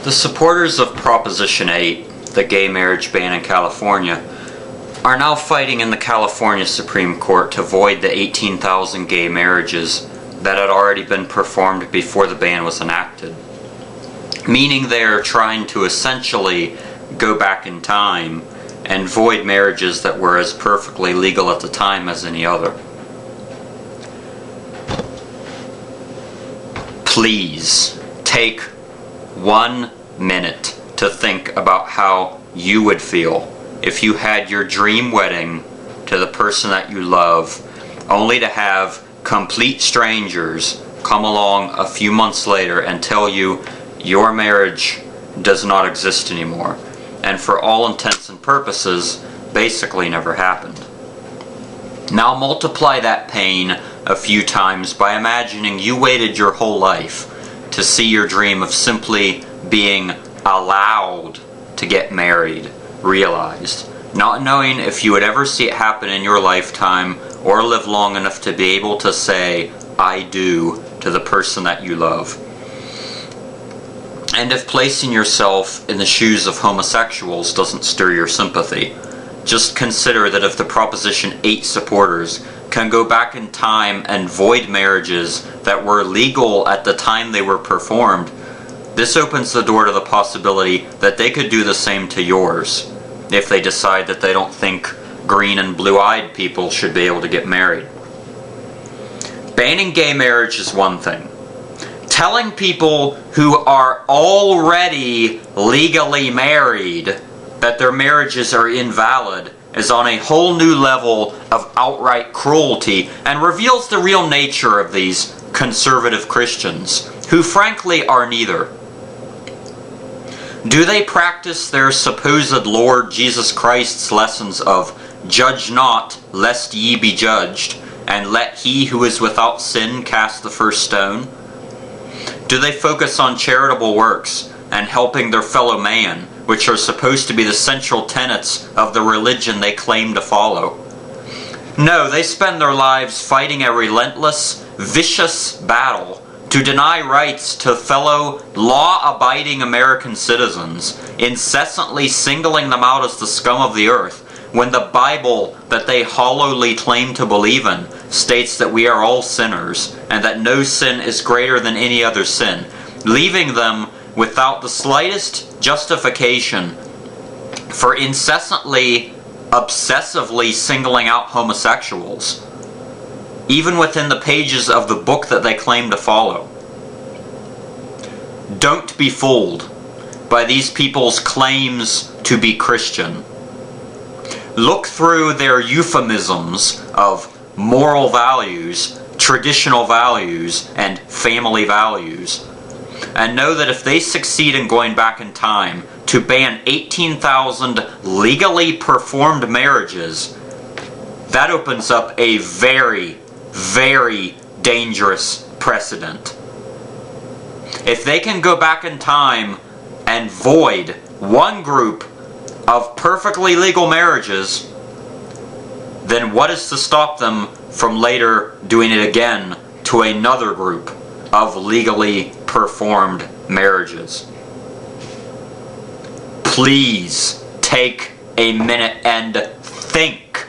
The supporters of Proposition 8, the gay marriage ban in California, are now fighting in the California Supreme Court to void the 18,000 gay marriages that had already been performed before the ban was enacted. Meaning they are trying to essentially go back in time and void marriages that were as perfectly legal at the time as any other. Please take 1 minute to think about how you would feel if you had your dream wedding to the person that you love, only to have complete strangers come along a few months later and tell you your marriage does not exist anymore, and for all intents and purposes, basically never happened. Now multiply that pain a few times by imagining you waited your whole life to see your dream of simply being allowed to get married realized, not knowing if you would ever see it happen in your lifetime or live long enough to be able to say, I do, to the person that you love. And if placing yourself in the shoes of homosexuals doesn't stir your sympathy, just consider that if the Proposition 8 supporters can go back in time and void marriages that were legal at the time they were performed, this opens the door to the possibility that they could do the same to yours if they decide that they don't think green and blue-eyed people should be able to get married. Banning gay marriage is one thing. Telling people who are already legally married that their marriages are invalid is on a whole new level of outright cruelty and reveals the real nature of these conservative Christians, who frankly are neither. Do they practice their supposed Lord Jesus Christ's lessons of "Judge not, lest ye be judged, and let he who is without sin cast the first stone"? Do they focus on charitable works and helping their fellow man, which are supposed to be the central tenets of the religion they claim to follow? No, they spend their lives fighting a relentless, vicious battle to deny rights to fellow law-abiding American citizens, incessantly singling them out as the scum of the earth, when the Bible that they hollowly claim to believe in states that we are all sinners and that no sin is greater than any other sin, leaving them without the slightest justification for incessantly, obsessively singling out homosexuals, even within the pages of the book that they claim to follow. Don't be fooled by these people's claims to be Christian. Look through their euphemisms of moral values, traditional values, and family values, and know that if they succeed in going back in time to ban 18,000 legally performed marriages, that opens up a very, very dangerous precedent. If they can go back in time and void one group of perfectly legal marriages, then what is to stop them from later doing it again to another group of legally performed marriages? Please take a minute and think.